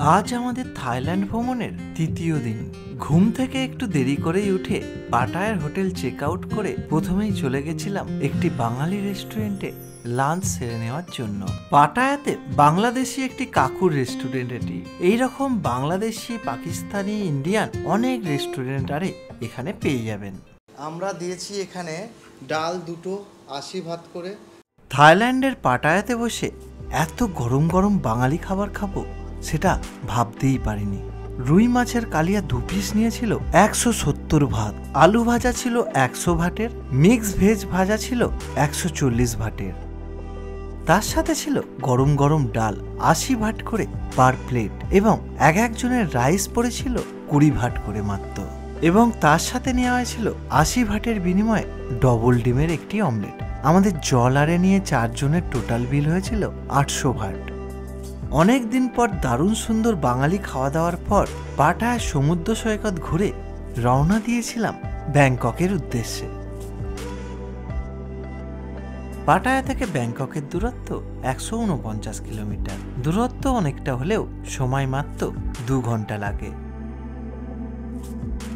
আজ আমাদের থাইল্যান্ড ভ্রমণের তৃতীয় দিন। ঘুম থেকে একটু দেরি করেই উঠে পাটায়ার হোটেল চেক আউট করে প্রথমেই চলে গেছিলাম একটি বাঙালি রেস্টুরেন্টে লাঞ্চ সেরে নেওয়ার জন্য। পাটায়াতে বাংলাদেশি একটি কাকুর রেস্টুরেন্ট এটি। এইরকম বাংলাদেশি, পাকিস্তানি, ইন্ডিয়ান অনেক রেস্টুরেন্ট আরে এখানে পেয়ে যাবেন। আমরা দিয়েছি এখানে ডাল দুটো 80 ভাত করে। থাইল্যান্ডের পাটায়াতে বসে এত গরম গরম বাঙালি খাবার খাবো সেটা ভাবতেই পারিনি। রুই মাছের কালিয়া 2 পিস নিয়েছিল 170 ভাত, আলু ভাজা ছিল 100 ভাটের, মিক্স ভেজ ভাজা ছিল 140 ভাটের, তার সাথে ছিল গরম গরম ডাল 80 ভাট করে পার প্লেট, এবং এক একজনের রাইস পড়েছিল 20 ভাট করে মাত্র, এবং তার সাথে নেওয়া হয়েছিল 80 ভাটের বিনিময়ে ডবল ডিমের একটি অমলেট। আমাদের জল আরে নিয়ে 4 জনের টোটাল বিল হয়েছিল 800 ভাট। অনেক দিন পর দারুণ সুন্দর বাঙালি খাওয়া দাওয়ার পর পাটায়া সমুদ্র সৈকত ঘুরে রওনা দিয়েছিলাম ব্যাংককের উদ্দেশ্যে। পাটায়া থেকে ব্যাংককের দূরত্ব 149 কিলোমিটার। দূরত্ব অনেকটা হলেও সময় মাত্র 2 ঘন্টা লাগে।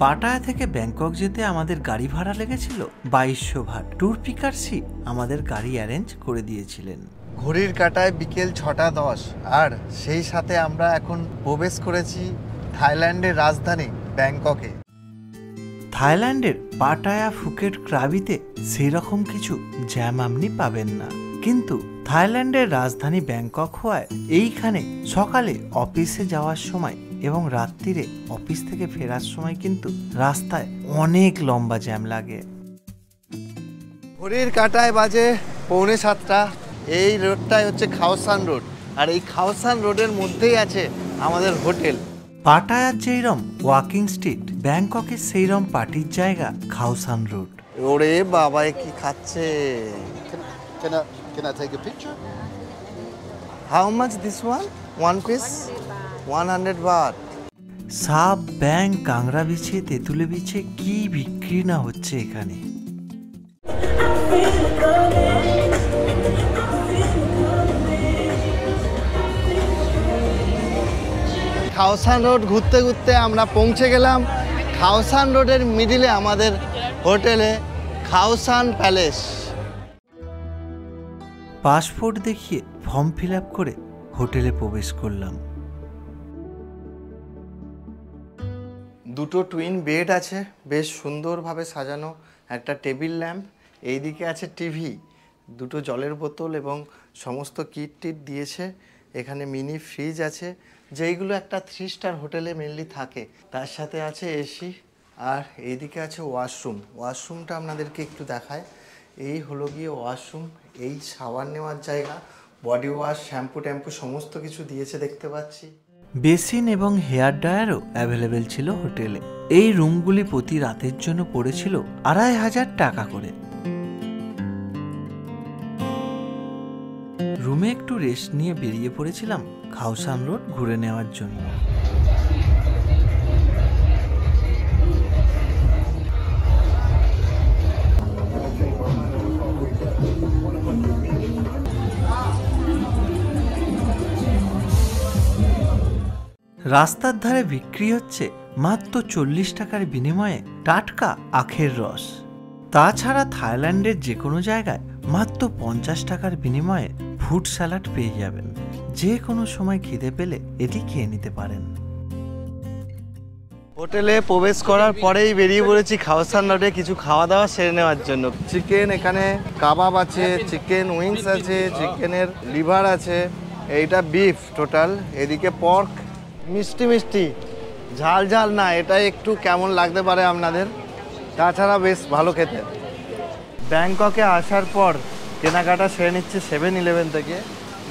পাটায়া থেকে ব্যাংকক যেতে আমাদের গাড়ি ভাড়া লেগেছিল 2200 ভাট। ট্যুর পিকারসি আমাদের গাড়ি অ্যারেঞ্জ করে দিয়েছিলেন। ঘড়ির কাঁটায় বিকেল 6টা 10, আর সেই সাথে আমরা এখন প্রবেশ করেছি থাইল্যান্ডের রাজধানী ব্যাংককে। থাইল্যান্ডের পাটায়া, ফুকেট, ক্রাবিতে সেই রকম কিছু জ্যাম আপনি পাবেন না, কিন্তু থাইল্যান্ডের রাজধানী ব্যাংকক হওয়ায় এইখানে সকালে অফিসে যাওয়ার সময় এবং রাত্রিরে অফিস থেকে ফেরার সময় কিন্তু রাস্তায় অনেক লম্বা জ্যাম লাগে। ঘড়ির কাঁটায় বাজে 6:45। এই রোডটাই হচ্ছে খাওসান রোড, আর এই খাওসান রোডের মধ্যেই আছে আমাদের হোটেল। পাটায়ার যেইরম ওয়াকিং স্ট্রিট, ব্যাংককের সেইরম পার্টির জায়গা খাওসান রোড। ওরে বাবা, কি খাচ্ছে! Can I take a picture? How much this one? One piece? 100 baht. সাপ, ব্যাং, কাংড়া বিছে, তেঁতুলে বিছে কি বিক্রি না হচ্ছে এখানে। খাওসান রোড ঘুরতে ঘুরতে আমরা পৌঁছে গেলাম খাওসান রোডের মিডিলে আমাদের হোটেলে, খাওসান প্যালেস। পাসপোর্ট দেখিয়ে ফর্ম ফিল আপ করে হোটেলে প্রবেশ করলাম। দুটো টুইন বেড আছে, বেশ সুন্দরভাবে সাজানো, একটা টেবিল ল্যাম্প, এইদিকে আছে টিভি, দুটো জলের বোতল এবং সমস্ত কিট টিট দিয়েছে। এখানে মিনি ফ্রিজ আছে, যেইগুলো একটা 3 স্টার হোটেলে মেনলি থাকে। তার সাথে আছে এসি, আর এইদিকে আছে ওয়াশরুম। ওয়াশরুমটা আপনাদেরকে একটু দেখায়। এই হলো গিয়ে ওয়াশরুম, এই শাওয়ার নেওয়ার জায়গা, বডি ওয়াশ, শ্যাম্পু ট্যাম্পু সমস্ত কিছু দিয়েছে দেখতে পাচ্ছি। বেসিন এবং হেয়ার ড্রায়ারও অ্যাভেলেবেল ছিল হোটেলে। এই রুমগুলি প্রতি রাতের জন্য পড়েছিল 2500 টাকা করে। রুমে একটু রেস্ট নিয়ে বেরিয়ে পড়েছিলাম খাওসান রোড ঘুরে নেওয়ার জন্য। রাস্তার ধারে বিক্রি হচ্ছে মাত্র 40 টাকার বিনিময়ে টাটকা আখের রস। তাছাড়া থাইল্যান্ডের যে কোনো জায়গায় মাত্র 50 টাকার বিনিময়ে ফ্রুট স্যালাড পেয়ে যাবেন। যে কোনো সময় খিদে পেলে এটি খেয়ে নিতে পারেন। হোটেলে প্রবেশ করার পরেই বেরিয়ে পড়েছি খাওসান রোডে কিছু খাওয়া দাওয়া সেরে নেওয়ার জন্য। চিকেন, এখানে কাবাব আছে, চিকেন উইংস আছে, চিকেনের লিভার আছে, এইটা বিফ টোটাল, এদিকে পর্ক, মিষ্টি মিষ্টি, ঝাল ঝাল না, এটা একটু কেমন লাগতে পারে আপনাদের, তাছাড়া বেশ ভালো খেতে। ব্যাংককে আসার পর কেনাকাটা সেরে নিচ্ছে 7-Eleven থেকে।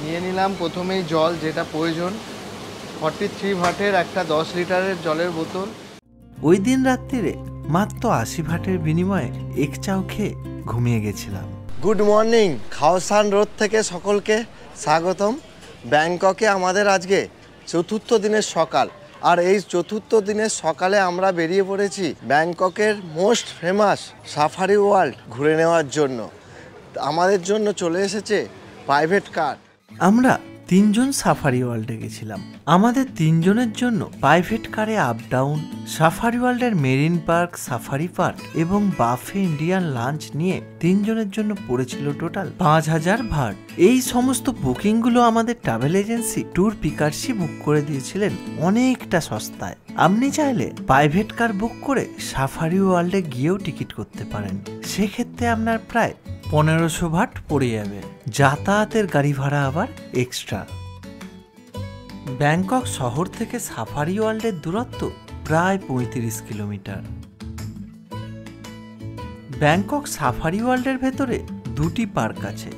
নিয়ে নিলাম প্রথমেই জল, যেটা প্রয়োজন, 43 ভাটের একটা 10 লিটারের জলের বোতল। ওই দিন রাত্রিরে মাত্র 80 ভাটের বিনিময়ে এক চাও খেয়ে ঘুমিয়ে গেছিলাম। গুড মর্নিং, খাওসান রোড থেকে সকলকে স্বাগতম। ব্যাংককে আমাদের আজকে 4র্থ দিনের সকাল, আর এই 4র্থ দিনের সকালে আমরা বেরিয়ে পড়েছি ব্যাংককের মোস্ট ফেমাস সাফারি ওয়ার্ল্ড ঘুরে নেওয়ার জন্য। আমাদের জন্য চলে এসেছে প্রাইভেট কার। আমরা তিনজন সাফারি ওয়ার্ল্ডে গেছিলাম। আমাদের তিনজনের জন্য প্রাইভেট কারে আপ ডাউন, সাফারি ওয়ার্ল্ডের মেরিন পার্ক, সাফারি পার্ক এবং বাফে ইন্ডিয়ান লাঞ্চ নিয়ে তিনজনের জন্য পড়েছিল টোটাল 5,000 ভাট। এই সমস্ত বুকিংগুলো আমাদের ট্রাভেল এজেন্সি ট্যুর পিকার্সই বুক করে দিয়েছিলেন অনেকটা সস্তায়। আপনি চাইলে প্রাইভেট কার বুক করে সাফারি ওয়ার্ল্ডে গিয়েও টিকিট করতে পারেন। সেক্ষেত্রে আপনার প্রায় 1500 ভাট পড়ে যাবে, যাতায়াতের গাড়ি ভাড়া আবার এক্সট্রা। ব্যাংকক শহর থেকে সাফারি ওয়ার্ল্ডের দূরত্ব প্রায় 35 কিলোমিটার। ব্যাংকক সাফারি ওয়ার্ল্ডের ভেতরে দুটি পার্ক আছে,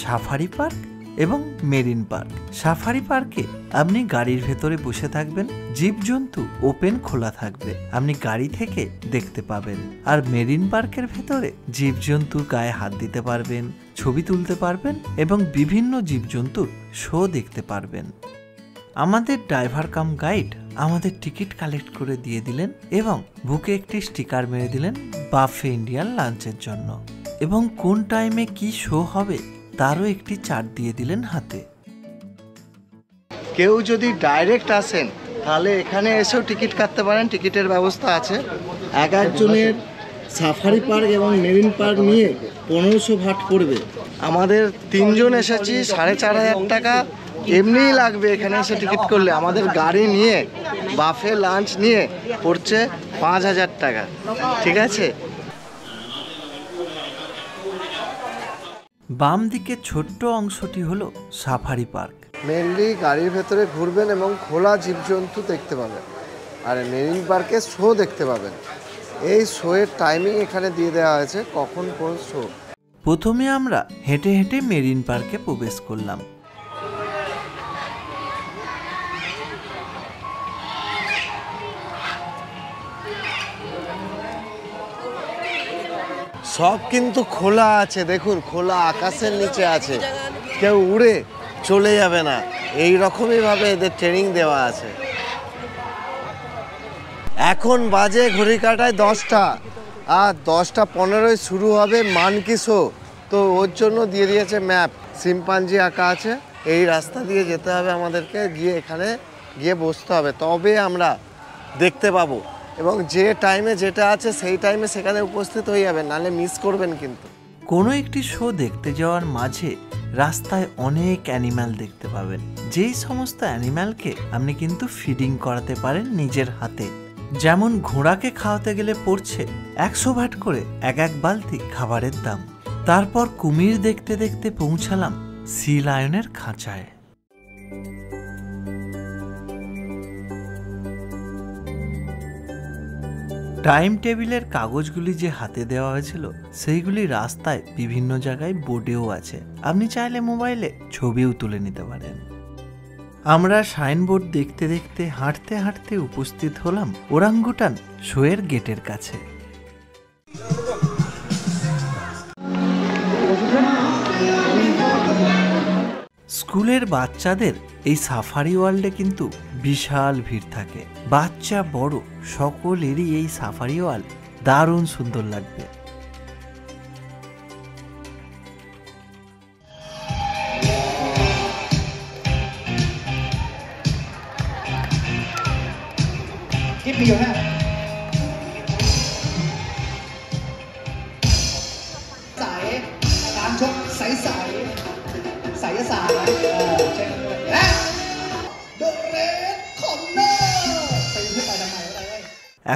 সাফারি পার্ক এবং মেরিন পার্ক। সাফারি পার্কে আপনি গাড়ির ভেতরে বসে থাকবেন, জীবজন্তু ওপেন খোলা থাকবে, আপনি গাড়ি থেকে দেখতে পাবেন। আর মেরিন পার্কের ভেতরে জীবজন্তুর গায়ে হাত দিতে পারবেন, ছবি তুলতে পারবেন এবং বিভিন্ন জীবজন্তুর শো দেখতে পারবেন। আমাদের ড্রাইভার কাম গাইড আমাদের টিকিট কালেক্ট করে দিয়ে দিলেন এবং বুকে একটি স্টিকার মেরে দিলেন বাফে ইন্ডিয়ান লাঞ্চের জন্য, এবং কোন টাইমে কি শো হবে তারও একটি চার্ট দিয়ে দিলেন হাতে। কেউ যদি ডাইরেক্ট আসেন তাহলে এখানে এসেও টিকিট কাটতে পারেন, টিকিটের ব্যবস্থা আছে। এক একজনের সাফারি পার্ক এবং মেরিন পার্ক নিয়ে 1500 ভাট পড়বে। আমাদের তিনজন এসেছি, 4,500 টাকা এমনিই লাগবে এখানে এসে টিকিট করলে। আমাদের গাড়ি নিয়ে বাফে লাঞ্চ নিয়ে পড়ছে 5,000 টাকা, ঠিক আছে। বাম দিকে ছোট্ট অংশটি হলো সাফারি পার্ক। মেনলি গাড়ির ভেতরে ঘুরবেন এবং খোলা জীবজন্তু দেখতে পাবেন, আর মেরিন পার্কে শো দেখতে পাবেন। এই শোয়ের টাইমিং এখানে দিয়ে দেওয়া হয়েছে, কখন কোন শো। প্রথমে আমরা হেঁটে হেঁটে মেরিন পার্কে প্রবেশ করলাম। সব কিন্তু খোলা আছে, দেখুন খোলা আকাশের নিচে আছে, কেউ উড়ে চলে যাবে না, এই রকমই ভাবে এদের ট্রেনিং দেওয়া আছে। এখন বাজে ঘড়ি কাটায় 10টা, আর 10:15 শুরু হবে মানকি শো। তো ওর জন্য দিয়ে দিয়েছে ম্যাপ, শিম্পাঞ্জি আঁকা আছে, এই রাস্তা দিয়ে যেতে হবে আমাদেরকে, গিয়ে এখানে গিয়ে বসতে হবে, তবে আমরা দেখতে পাবো। এবং যে টাইমে যেটা আছে সেই টাইমে সেখানে উপস্থিত হয়ে যাবেন, নাহলে মিস করবেন কিন্তু। কোনো একটি শো দেখতে যাওয়ার মাঝে রাস্তায় অনেক অ্যানিম্যাল দেখতে পাবেন, যেই সমস্ত অ্যানিম্যালকে আপনি কিন্তু ফিডিং করাতে পারেন নিজের হাতে। যেমন ঘোড়াকে খাওয়াতে গেলে পড়ছে 100 ভাট করে এক বালতি খাবারের দাম। তারপর কুমির দেখতে দেখতে পৌঁছালাম সি লায়নের খাঁচায়। টাইম টেবিলের কাগজগুলি যে হাতে দেওয়া হয়েছিল সেইগুলি রাস্তায় বিভিন্ন জায়গায় বোর্ডেও আছে, আপনি চাইলে মোবাইলে ছবিও তুলে নিতে পারেন। আমরা সাইনবোর্ড দেখতে দেখতে হাঁটতে হাঁটতে উপস্থিত হলাম ওরাঙ্গুটান শোয়ের গেটের কাছে। স্কুলের বাচ্চাদের এই সাফারি ওয়ার্ল্ডে কিন্তু বিশাল ভিড় থাকে, বাচ্চা বড় সকলেরই এই সাফারি ওয়ার্ল্ড দারুণ সুন্দর লাগবে।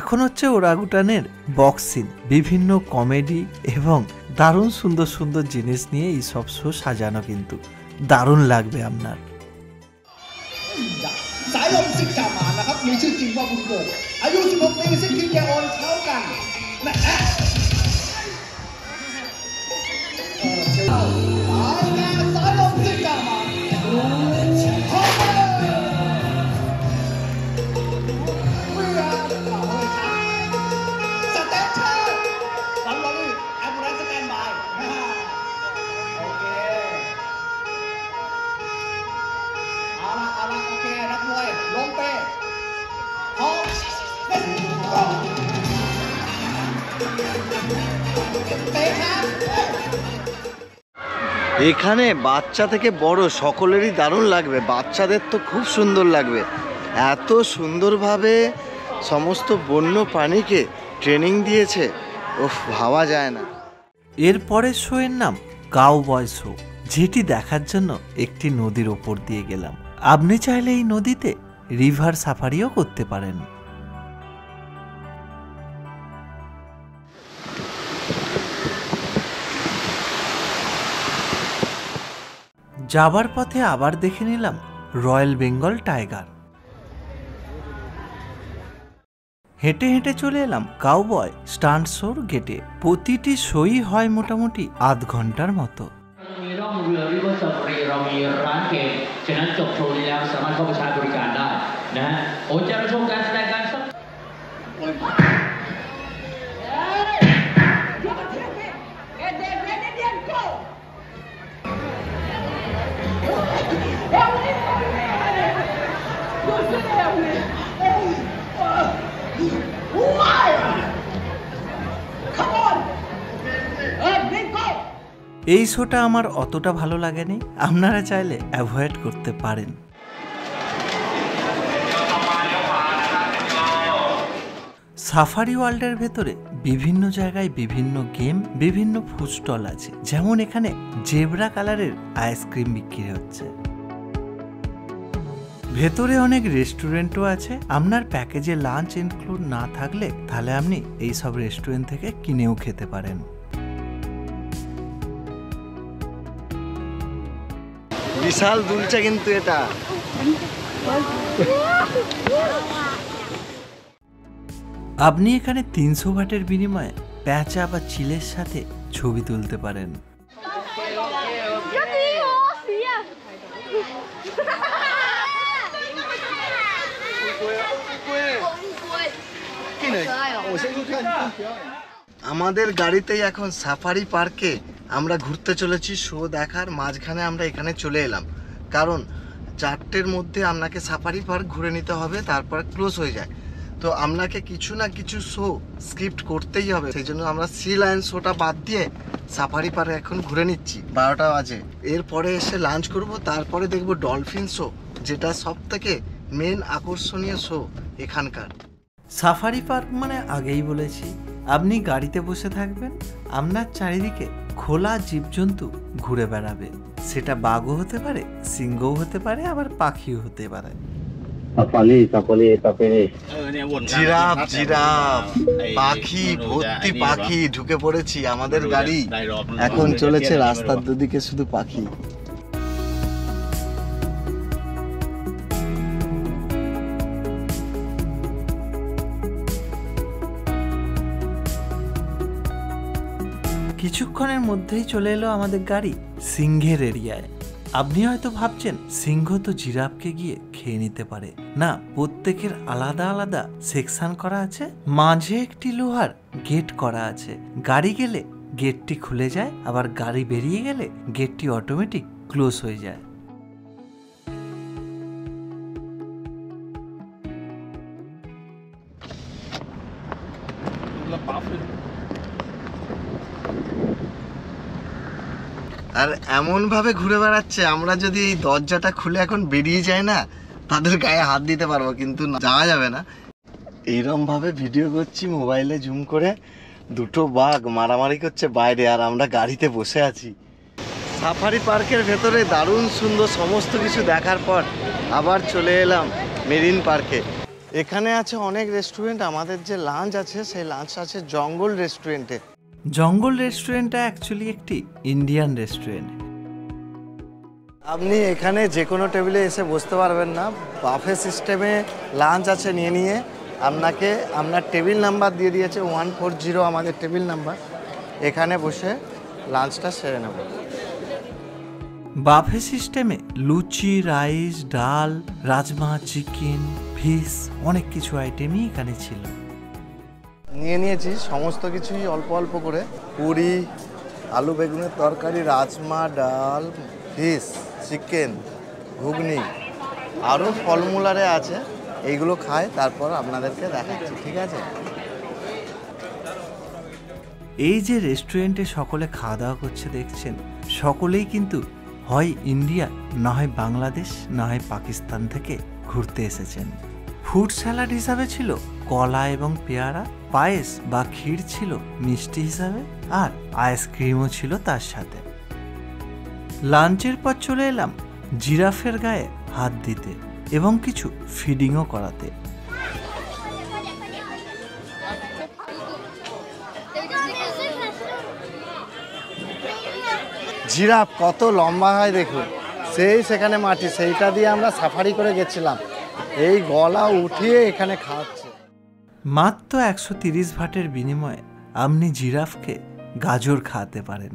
এখন হচ্ছে ওরাগুটানের বক্সিং, বিভিন্ন কমেডি এবং দারুণ সুন্দর সুন্দর জিনিস নিয়ে এই সব শো সাজানো, কিন্তু দারুণ লাগবে আপনার। สายลมสิกามานะครับมีชื่อจริงว่าบุญเกิดอายุ16 ปีซึ่งคิดแกโอนเท่ากันนะฮะสายลมสิกามาพร้อมเลยเมื่อสเตปเชอร์ฟังลอรี่แอมบูเลนซ์สแตนบายโอเคเอาละโอเคนักมวยลงเปพร้อมเล่นเตะครับ এখানে বাচ্চা থেকে বড় সকলেরই দারুণ লাগবে, বাচ্চাদের তো খুব সুন্দর লাগবে। এত সুন্দরভাবে সমস্ত বন্য প্রাণীকে ট্রেনিং দিয়েছে, ওফ, ভাবা যায় না। এরপরের শোয়ের নাম কাউবয় শো, যেটি দেখার জন্য একটি নদীর ওপর দিয়ে গেলাম। আপনি চাইলে এই নদীতে রিভার সাফারিও করতে পারেন। যাবার পথে আবার দেখে নিলাম রয়্যাল বেঙ্গল টাইগার। হেঁটে হেঁটে চলে এলাম কাউবয় স্টান্ট শোর গেটে। প্রতিটি শোই হয় মোটামুটি আধ ঘন্টার মতো। มีร่องเรือริเวอร์ซาฟารีเรามีร้านเกมฉะนั้นจบโชว์นี้แล้วสามารถเข้าไปใช้บริการได้นะฮะโอ้จะชมการแสดงการสัก এই শোটা আমার অতটা ভালো লাগেনি, আপনারা চাইলে অ্যাভয়েড করতে পারেন। সাফারি ওয়ার্ল্ডের ভেতরে বিভিন্ন জায়গায় বিভিন্ন গেম, বিভিন্ন ফুড স্টল আছে। যেমন এখানে জেব্রা কালারের আইসক্রিম বিক্রি হচ্ছে। ভেতরে অনেক রেস্টুরেন্টও আছে। আপনার প্যাকেজে লাঞ্চ ইনক্লুড না থাকলে তাহলে আপনি এই সব রেস্টুরেন্ট থেকে কিনেও খেতে পারেন। বিশাল দুলছে কিন্তু এটা। আপনি এখানে 300 বাটের বিনিময়ে প্যাঁচা বা চিলের সাথে ছবি তুলতে পারেন। আমাদের গাড়িতেই এখন সাফারি পার্কে আমরা ঘুরতে চলেছি শো দেখার মাঝখানে আমরা এখানে চলে এলাম, কারণ 4টের মধ্যে আপনাকে সাফারি পার্ক ঘুরে নিতে হবে, তারপর ক্লোজ হয়ে যায়। তো আপনাকে কিছু না কিছু শো স্কিপ করতেই হবে, সেই জন্য আমরা সি লায়ন শোটা বাদ দিয়ে সাফারি পার্ক এখন ঘুরে নিচ্ছি। 12টা বাজে। এরপরে এসে লাঞ্চ করব, তারপরে দেখব ডলফিন শো, যেটা সব থেকে মেন আকর্ষণীয় শো এখানকার। সাফারি পার্ক মানে আগেই বলেছি, আপনি গাড়িতে বসে থাকবেন, আপনার চারিদিকে খোলা জীবজন্তু ঘুরে বেড়াবে। সেটা বাঘও হতে পারে, সিংহও হতে পারে, আবার পাখিও হতে পারে। জিরাফ জিরাফ পাখি ভর্তি পাখি ঢুকে পড়েছি আমাদের গাড়ি। এখন চলেছে রাস্তার দুদিকে শুধু পাখি। কিছুক্ষণের মধ্যেই চলে এলো আমাদের গাড়ি সিংহের এরিয়ায়। আপনি হয়তো ভাবছেন সিংহ তো জিরাফকে গিয়ে খেয়ে নিতে পারে। না, প্রত্যেকের আলাদা আলাদা সেকশন করা আছে, মাঝে একটি লোহার গেট করা আছে। গাড়ি গেলে গেটটি খুলে যায়, আবার গাড়ি বেরিয়ে গেলে গেটটি অটোমেটিক ক্লোজ হয়ে যায়। আর এমন ভাবে ঘুরে বেড়াচ্ছে, আমরা যদি এই দরজাটা খুলে এখন বেরিয়ে যাই না, তাদের গায়ে হাত দিতে পারবো, কিন্তু যাওয়া যাবে না। এইরকম ভাবে ভিডিও করছি মোবাইলে জুম করে, দুটো বাঘ মারামারি করছে বাইরে, আর আমরা গাড়িতে বসে আছি। সাফারি পার্কের ভেতরে দারুণ সুন্দর সমস্ত কিছু দেখার পর আবার চলে এলাম মেরিন পার্কে। এখানে আছে অনেক রেস্টুরেন্ট। আমাদের যে লাঞ্চ আছে সেই লাঞ্চ আছে জঙ্গল রেস্টুরেন্টে। জঙ্গল রেস্টুরেন্টটা অ্যাকচুয়ালি একটি ইন্ডিয়ান রেস্টুরেন্ট। আপনি এখানে যে কোনো টেবিলে এসে বসতে পারবেন না, বাফে সিস্টেমে লাঞ্চ আছে। নিয়ে আপনাকে আপনার টেবিল নাম্বার দিয়ে দিয়েছে 140 আমাদের টেবিল নাম্বার। এখানে বসে লাঞ্চটা সেরে নেব। বাফে সিস্টেমে লুচি, রাইস, ডাল, রাজমা, চিকেন, ফিশ, অনেক কিছু আইটেমই এখানে ছিল। নিয়েছি সমস্ত কিছুই অল্প অল্প করে, পুরি, আলু বেগুনের তরকারি, রাজমা, ডাল, ফিশ, চিকেন, ঘুগনি, আরও ফলমূলারে আছে। এইগুলো খাই, তারপর আপনাদেরকে দেখাচ্ছি, ঠিক আছে? এই যে রেস্টুরেন্টে সকলে খাওয়া দাওয়া করছে দেখছেন, সকলেই কিন্তু হয় ইন্ডিয়া, না হয় বাংলাদেশ, না হয় পাকিস্তান থেকে ঘুরতে এসেছেন। ফুড স্যালাড হিসাবে ছিল কলা এবং পেয়ারা, পায়েস বা ক্ষীর ছিল মিষ্টি হিসাবে, আর আইসক্রিমও ছিল তার সাথে। লাঞ্চের পর চলে এলাম জিরাফের গায়ে হাত দিতে এবং কিছু ফিডিংও করাতে। জিরাফ কত লম্বা হয় দেখুন, সেই সেখানে মাটি, সেইটা দিয়ে আমরা সাফারি করে গেছিলাম, এই গলা উঠিয়ে এখানে খাওয়াচ্ছে। মাত্র 130 ভাটের বিনিময়ে আপনি জিরাফকে গাজর খাওয়াতে পারেন।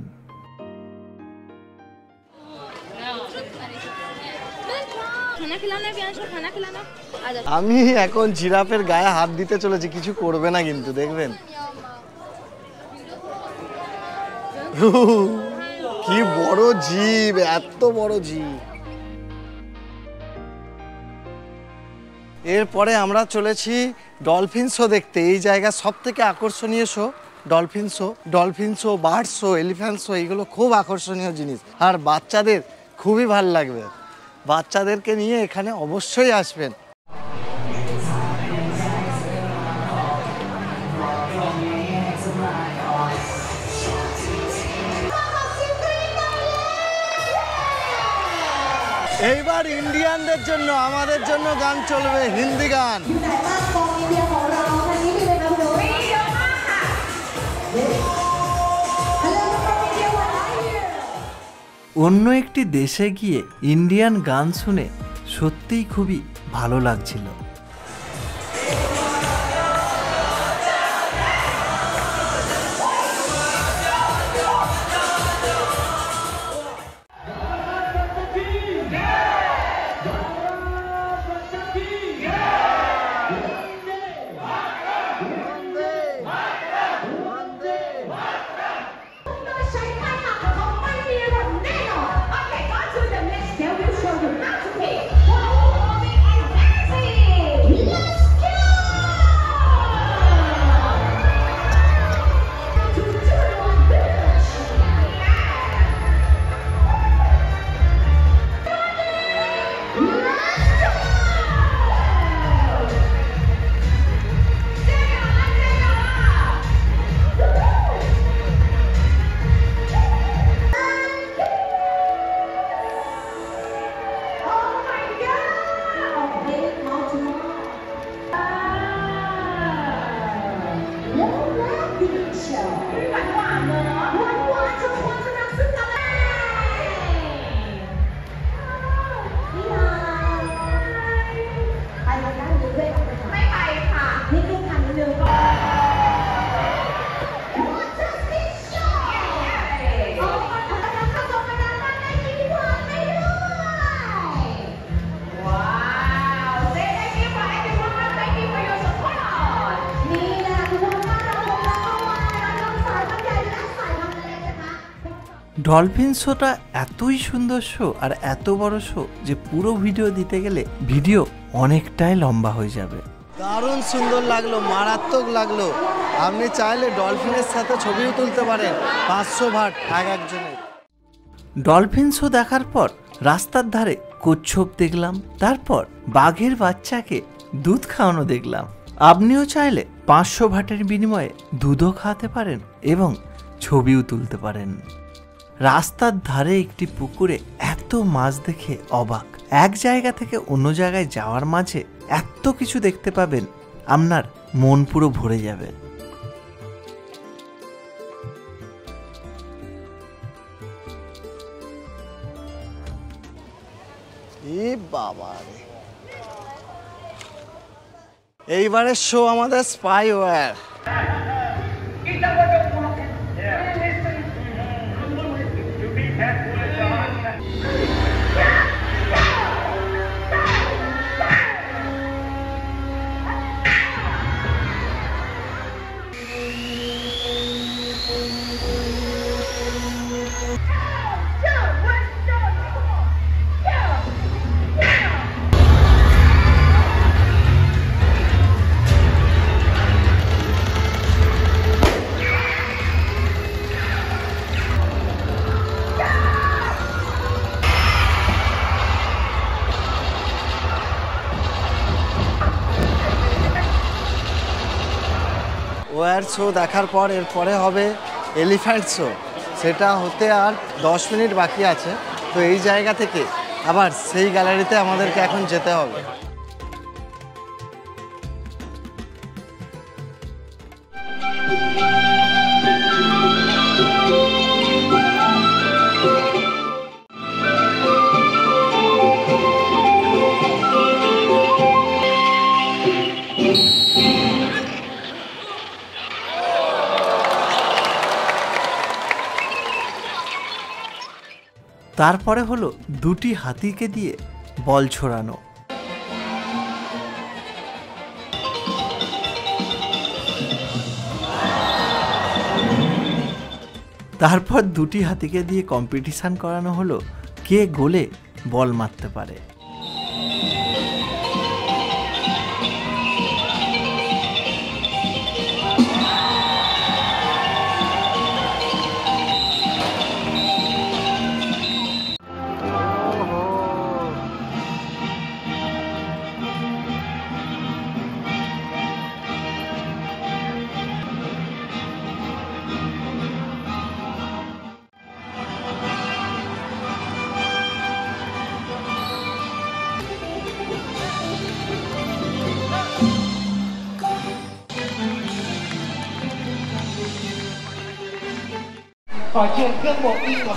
আমি এখন জিরাফের গায়ে হাত দিতে চলেছি, কিছু করবে না কিন্তু দেখবেন। কি বড় জীব, এত বড় জীব। এরপরে আমরা চলেছি ডলফিন শো দেখতে। এই জায়গা সব থেকে আকর্ষণীয় show dolphin show. Dolphin show, bird show, elephant show, এইগুলো খুব আকর্ষণীয় জিনিস, আর বাচ্চাদের খুবই ভালো লাগবে। বাচ্চাদেরকে নিয়ে এখানে অবশ্যই আসবেন। এইবার ইন্ডিয়ানদের জন্য, আমাদের জন্য গান চলবে, হিন্দি গান। অন্য একটি দেশে গিয়ে ইন্ডিয়ান গান শুনে সত্যিই খুবই ভালো লাগছিল। ডলফিন শোটা এতই সুন্দর শো আর এত বড় শো যে পুরো ভিডিও দিতে গেলে ভিডিও অনেকটাই লম্বা হয়ে যাবে। দারুণ সুন্দর লাগলো, মারাত্মক লাগলো। আপনি চাইলে ডলফিনের সাথে ছবিও তুলতে পারেন, 500 ভাট এক একজনের। ডলফিন শো দেখার পর রাস্তার ধারে কচ্ছপ দেখলাম, তারপর বাঘের বাচ্চাকে দুধ খাওয়ানো দেখলাম। আপনিও চাইলে 500 ভাটের বিনিময়ে দুধও খাওয়াতে পারেন এবং ছবিও তুলতে পারেন। রাস্তার ধারে একটি পুকুরে এত মাছ দেখে অবাক। এক জায়গা থেকে অন্য জায়গায় যাওয়ার মাঝে এত কিছু দেখতে পাবেন, আপনার মন পুরো ভরে যাবে। এইবারের শো আমাদের স্পাইওয়্যার। ওয়ার শো দেখার পর এরপরে হবে এলিফ্যান্ট শো, সেটা হতে আর 10 মিনিট বাকি আছে। তো এই জায়গা থেকে আবার সেই গ্যালারিতে আমাদেরকে এখন যেতে হবে। তারপরে হলো দুটি হাতিকে দিয়ে বল ছোড়ানো। তারপর দুটি হাতিকে দিয়ে কম্পিটিশন করানো হলো কে গোলে বল মারতে পারে।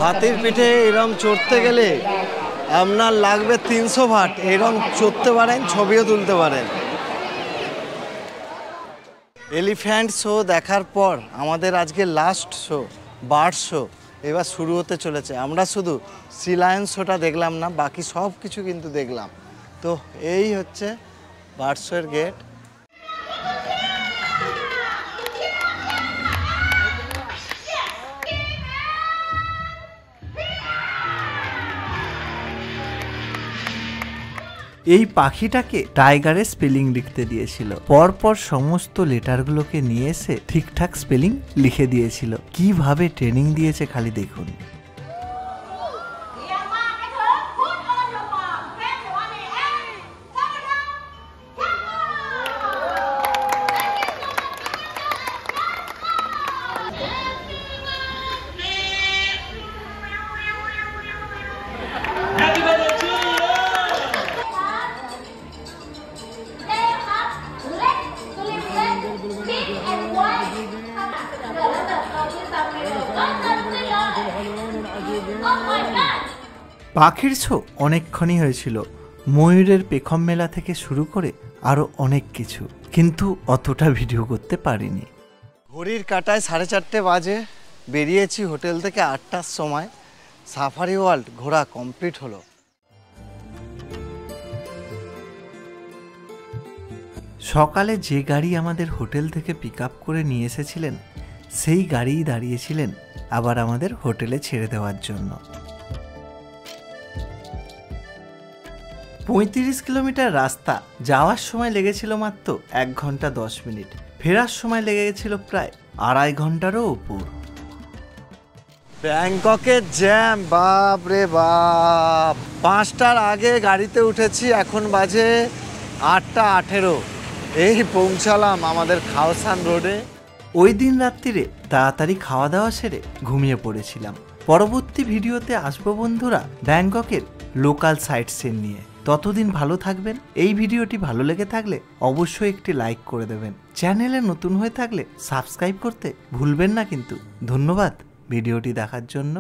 হাতির পিঠে এরম চড়তে গেলে আপনার লাগবে 300 ওয়াট। এরম চড়তে পারেন, ছবিও তুলতে পারেন। এলিফ্যান্ট শো দেখার পর আমাদের আজকে লাস্ট শো বার্ড শো এবার শুরু হতে চলেছে। আমরা শুধু সি লায়ন শোটা দেখলাম না, বাকি সব কিছু কিন্তু দেখলাম। তো এই হচ্ছে বার্ড শোয়ের গেট। এই পাখিটাকে টাইগারের স্পেলিং লিখতে দিয়েছিল, পরপর সমস্ত লেটারগুলোকে নিয়ে এসে ঠিকঠাক স্পেলিং লিখে দিয়েছিল। কিভাবে ট্রেনিং দিয়েছে খালি দেখুন। পাখির শো অনেকক্ষণই হয়েছিল, ময়ূরের পেখম মেলা থেকে শুরু করে আরো অনেক কিছু, কিন্তু অতটা ভিডিও করতে পারিনি। ঘড়ির কাঁটায় 4:30 বাজে, বেরিয়েছি হোটেল থেকে 8টার সময়। সাফারি ওয়ার্ল্ড ঘোরা কমপ্লিট হলো। সকালে যে গাড়ি আমাদের হোটেল থেকে পিক আপ করে নিয়ে এসেছিলেন সেই গাড়িই দাঁড়িয়েছিলেন আবার আমাদের হোটেলে ছেড়ে দেওয়ার জন্য। 35 কিলোমিটার রাস্তা, যাওয়ার সময় লেগেছিল মাত্র 1 ঘন্টা 10 মিনিট, ফেরার সময় লেগে গেছিল প্রায় 2.5 ঘন্টারও উপর। ব্যাংককের জ্যাম, বাপ রে বাপ। 5টার আগে গাড়িতে উঠেছি, এখন বাজে 8:18। এই পৌঁছালাম আমাদের খাওসান রোডে। ওই দিন রাত্রিরে তাড়াতাড়ি খাওয়া দাওয়া সেরে ঘুমিয়ে পড়েছিলাম। পরবর্তী ভিডিওতে আসবো বন্ধুরা ব্যাংককের লোকাল সাইট সিন নিয়ে। ততদিন ভালো থাকবেন। এই ভিডিওটি ভালো লেগে থাকলে অবশ্যই একটি লাইক করে দেবেন। চ্যানেলে নতুন হয়ে থাকলে সাবস্ক্রাইব করতে ভুলবেন না কিন্তু। ধন্যবাদ ভিডিওটি দেখার জন্য।